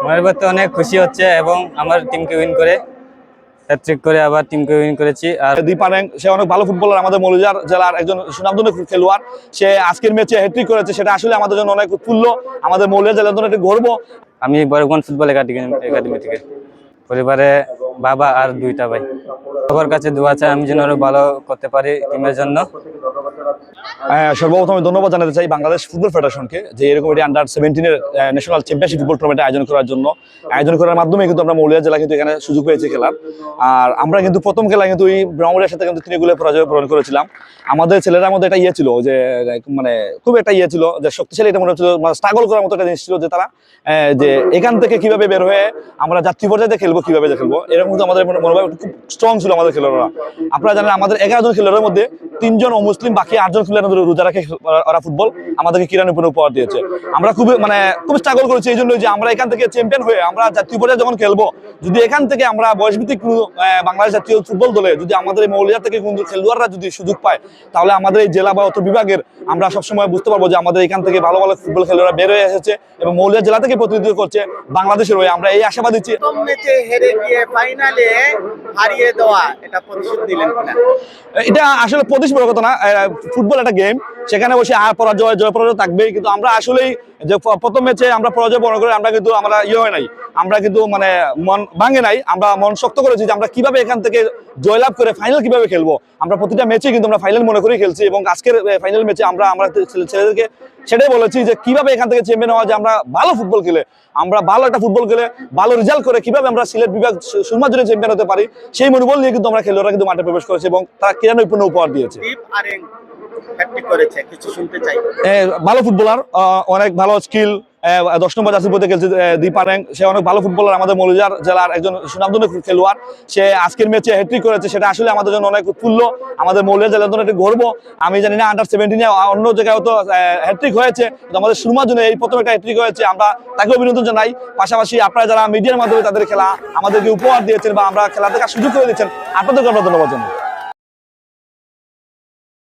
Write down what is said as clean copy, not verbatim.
মনের মধ্যে অনেক খুশি হচ্ছে এবং আমার টিমকে উইন করে হ্যাট্রিক করে আবার টিমকে উইন করেছি। আর দীপারেং সে অনেক ভালো ফুটবলার, আমাদের মৌলভীবাজার জেলার একজন সুনামধন্য খেলোয়াড়। সে আজকের ম্যাচে হ্যাট্রিক করেছে, সেটা আসলে আমাদের জন্য অনেক উৎফুল্ল, আমাদের মৌলভীবাজার জেলার জন্য একটি গর্ব। আমি বরগুনা ফুটবল একাডেমি থেকে, পরিবারে বাবা আর দুইটা ভাই। সবার কাছে দোয়া চাই আমি যেন আরো ভালো করতে পারি টিমের জন্য। সর্বপ্রথম ধন্যবাদ জানাতে চাই বাংলাদেশ ফুটবল ফেডারেশনকে যে এরকম একটি আন্ডার-17 ন্যাশনাল চ্যাম্পিয়নশিপ ফুটবল টুর্নামেন্ট আয়োজন করার মাধ্যমে কিন্তু আমরা মৌলভীবাজার জেলা কিন্তু এখানে সুযোগ পেয়েছি খেলার। আর আমরা কিন্তু প্রথম খেলা কিন্তু এই ব্রাহ্মণের সাথে কিন্তু 3 গোলে পরাজয় বরণ করেছিলাম। আমাদের ছেলেরা মধ্যে একটা ছিল যে মানে খুব একটা ছিল যে শক্তিশালী, এটা মনে হচ্ছিল স্ট্রাগল করার মতো একটা জিনিস ছিল যে তারা যে এখান থেকে কিভাবে বের হয়ে আমরা জাতীয় পর্যায়ে খেলবো, কিভাবে খেলবো, এরকম কিন্তু আমাদের মনোভাব খুব স্ট্রং ছিল আমাদের খেলোয়াড়রা। আপনারা জানেন আমাদের 11 জন খেলোয়াড়ের মধ্যে 3 জন অমুসলিম, বাকি 8 জন খেলোয়াড় রোজা রাখে ওরা ফুটবল আমাদেরকে কিরানুপূর্ণ উপহার দিয়েছে। আমরা খুব স্ট্রাগল করেছি এই জন্য যে আমরা এখান থেকে চ্যাম্পিয়ন হয়ে আমরা জাতীয় পর্যায়ে যখন খেলবো, যদি এখান থেকে আমরা বয়সভিত্তিক বাংলাদেশ জাতীয় ফুটবল দলে যদি আমাদের এই মৌলভীবাজার থেকে কিন্তু খেলোয়াড়রা যদি সুযোগ পায়, তাহলে আমাদের এই জেলা বা অত বিভাগের আমরা সবসময় বুঝতে পারবো যে আমাদের এখান থেকে ভালো ভালো ফুটবল খেলোয়াড়রা বের হয়ে এসেছে এবং মৌলভীবাজার জেলা থেকে প্রতিনিধিত্ব করছে বাংলাদেশের হয়ে। আমরা এই আশাবাদ দিচ্ছি। ম্যাচে হেরে গিয়ে ফাইনালে হারিয়ে দেওয়া, এটা প্রতিশোধ দিলেন কিনা? এটা আসলে প্রতিশোধ বড় কথা না, ফুটবল একটা গেম, সেখানে বসে আর পরাজয় জয় পরাজয় থাকবেই। কিন্তু আমরা আসলেই যে প্রথম ম্যাচে আমরা পরাজয় বরণ করে আমরা কিন্তু হয় নাই, আমরা কিন্তু মানে মন ভাঙে নাই, আমরা মন শক্ত করেছি যে আমরা কিভাবে এখান থেকে জয়লাভ করে ফাইনাল কিভাবে খেলবো। আমরা প্রতিটা ম্যাচে কিন্তু আমরা ফাইনাল মনে করেই খেলছি এবং আজকের ফাইনাল ম্যাচে আমরা ছেলেদেরকে সেটাই বলেছি যে কিভাবে এখান থেকে চ্যাম্পিয়ন হওয়া, যে আমরা ভালো ফুটবল খেলে, আমরা ভালো একটা ফুটবল খেলে ভালো রেজাল্ট করে কিভাবে আমরা সিলেট বিভাগ সুরমা জুড়ে চ্যাম্পিয়ন হতে পারি, সেই মনোবল নিয়ে কিন্তু আমরা খেলোয়াড়রা কিন্তু মাঠে প্রবেশ করেছি এবং তারা কিরানুপূর্ণ উপহার দিয়েছে। ভালো ফুটবলার, অনেক ভালো স্কিল, 10 নম্বর জার্সি পরে খেলছে দীপারেং, সে অনেক ভালো ফুটবলার, আমাদের মৌলভীবাজার জেলার একজন সুনামধন্য খেলোয়াড়। সে আজকের ম্যাচে হ্যাট্রিক করেছে, সেটা আসলে আমাদের জন্য অনেক উৎফুল্ল, আমাদের মৌলভীবাজার জেলার জন্য একটি গর্ব। আমি জানি না আন্ডার-17 অন্য জায়গায় হয়তো হ্যাট্রিক হয়েছে, কিন্তু আমাদের সুরমার জন্য এই প্রথম একটা হ্যাট্রিক হয়েছে। আমরা তাকে অভিনন্দন জানাই। পাশাপাশি আপনারা যারা মিডিয়ার মাধ্যমে তাদের খেলা আমাদেরকে উপহার দিয়েছেন বা আমরা খেলা দেখার সুযোগ করে দিচ্ছেন, আপনাদেরকে আমরা ধন্যবাদ জানাই।